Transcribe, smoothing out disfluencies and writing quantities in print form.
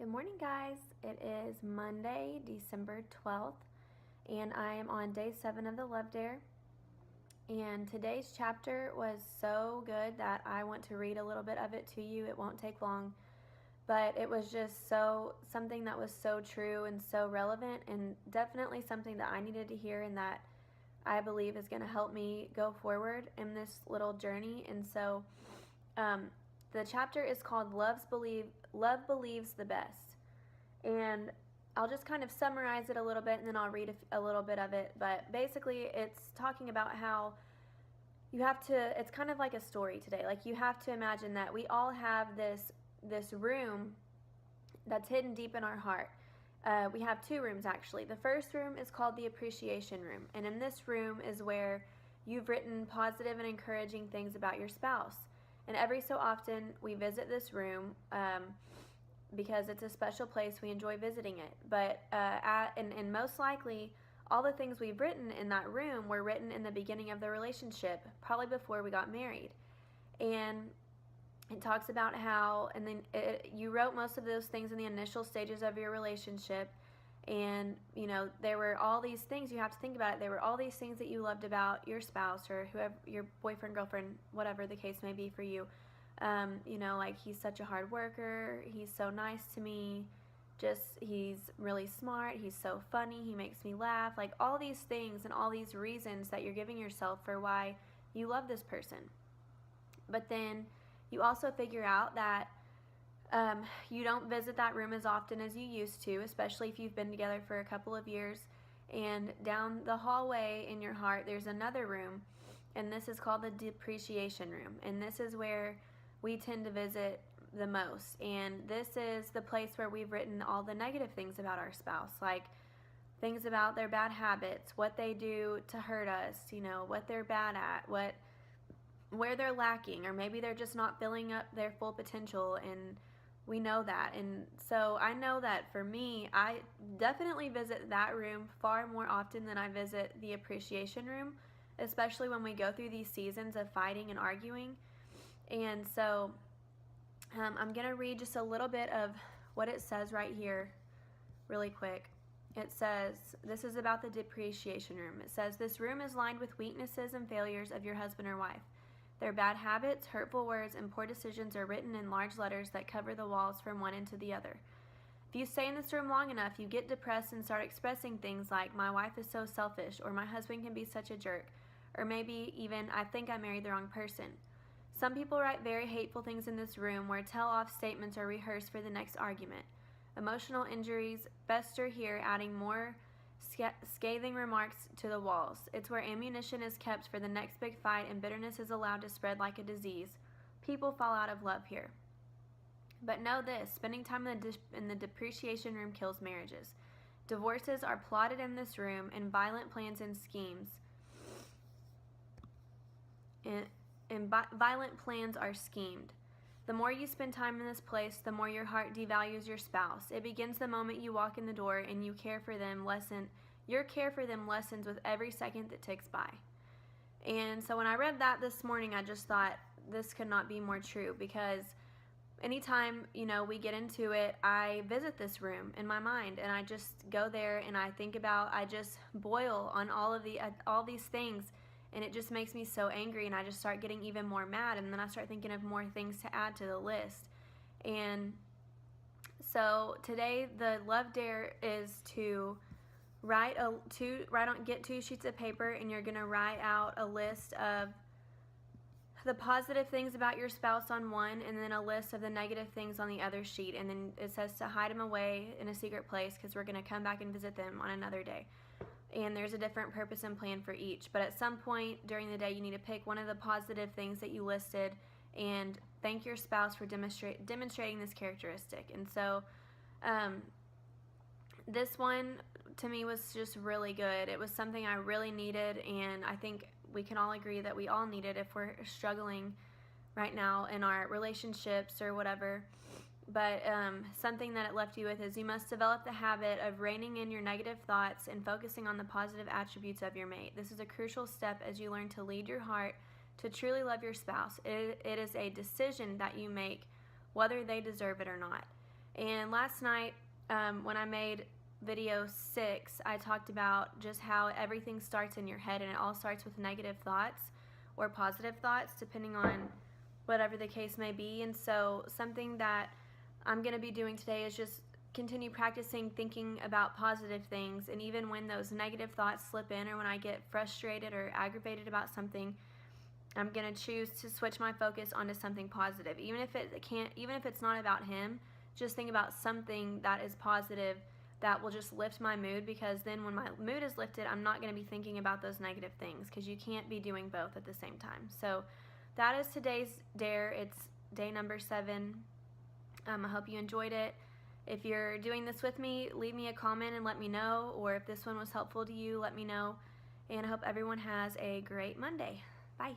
Good morning, guys. It is Monday, December 12th, and I am on day 7 of the Love Dare. And today's chapter was so good that I want to read a little bit of it to you. It won't take long, but it was just something that was so true and so relevant, and definitely something that I needed to hear and that I believe is going to help me go forward in this little journey. And so the chapter is called Love Believes the Best. And I'll just kind of summarize it a little bit and then I'll read a little bit of it. But basically it's talking about how you have to, it's kind of like a story today. Like you have to imagine that we all have this room that's hidden deep in our heart. We have two rooms actually. The first room is called the Appreciation Room. And in this room is where you've written positive and encouraging things about your spouse. And every so often we visit this room because it's a special place. We enjoy visiting it. But and most likely all the things we've written in that room were written in the beginning of the relationship, probably before we got married. And it talks about how, and then you wrote most of those things in the initial stages of your relationship. And, you know, there were all these things, you have to think about it, there were all these things that you loved about your spouse or whoever, your boyfriend, girlfriend, whatever the case may be for you. You know, like he's such a hard worker, he's so nice to me, he's really smart, he's so funny, he makes me laugh, like all these things and all these reasons that you're giving yourself for why you love this person. But then you also figure out that you don't visit that room as often as you used to, especially if you've been together for a couple of years. And down the hallway in your heart, there's another room, and this is called the Depreciation Room. And this is where we tend to visit the most. And this is the place where we've written all the negative things about our spouse, like things about their bad habits, what they do to hurt us, you know, what they're bad at, where they're lacking, or maybe they're just not filling up their full potential, and we know that. And so I know that for me, I definitely visit that room far more often than I visit the Appreciation Room, especially when we go through these seasons of fighting and arguing. And so I'm going to read just a little bit of what it says right here really quick. It says, this is about the Depreciation Room. It says, this room is lined with weaknesses and failures of your husband or wife. Their bad habits, hurtful words, and poor decisions are written in large letters that cover the walls from one end to the other. If you stay in this room long enough, you get depressed and start expressing things like, my wife is so selfish, or my husband can be such a jerk, or maybe even, I think I married the wrong person. Some people write very hateful things in this room where tell-off statements are rehearsed for the next argument. Emotional injuries fester here, adding more scathing remarks to the walls. It's where ammunition is kept for the next big fight, and bitterness is allowed to spread like a disease. People fall out of love here. But know this, spending time in the Depreciation Room kills marriages. Divorces are plotted in this room, and violent plans and schemes. Violent plans are schemed. The more you spend time in this place, the more your heart devalues your spouse. It begins the moment you walk in the door, and your care for them lessens with every second that ticks by. And so when I read that this morning, I just thought this could not be more true, because anytime, you know, we get into it, I visit this room in my mind, and I just go there and I just boil on all these things. And it just makes me so angry, and I just start getting even more mad, and then I start thinking of more things to add to the list. And so today the Love Dare is to get 2 sheets of paper, and you're going to write out a list of the positive things about your spouse on one, and then a list of the negative things on the other sheet. And then it says to hide them away in a secret place, because we're going to come back and visit them on another day. And there's a different purpose and plan for each. But at some point during the day, you need to pick one of the positive things that you listed and thank your spouse for demonstrating this characteristic. And so this one to me was just really good. It was something I really needed, and I think we can all agree that we all need it if we're struggling right now in our relationships or whatever. But something that it left you with is, you must develop the habit of reining in your negative thoughts and focusing on the positive attributes of your mate. This is a crucial step as you learn to lead your heart to truly love your spouse. It is a decision that you make whether they deserve it or not. And last night, when I made video 6, I talked about just how everything starts in your head, and it all starts with negative thoughts or positive thoughts, depending on whatever the case may be. And so something that I'm going to be doing today is just continue practicing thinking about positive things. And even when those negative thoughts slip in, or when I get frustrated or aggravated about something, I'm going to choose to switch my focus onto something positive. Even if it's not about him, just think about something that is positive that will just lift my mood, because then when my mood is lifted, I'm not going to be thinking about those negative things, because you can't be doing both at the same time. So that is today's dare. It's day number 7. I hope you enjoyed it. If you're doing this with me, leave me a comment and let me know, or if this one was helpful to you, let me know. And I hope everyone has a great Monday. Bye.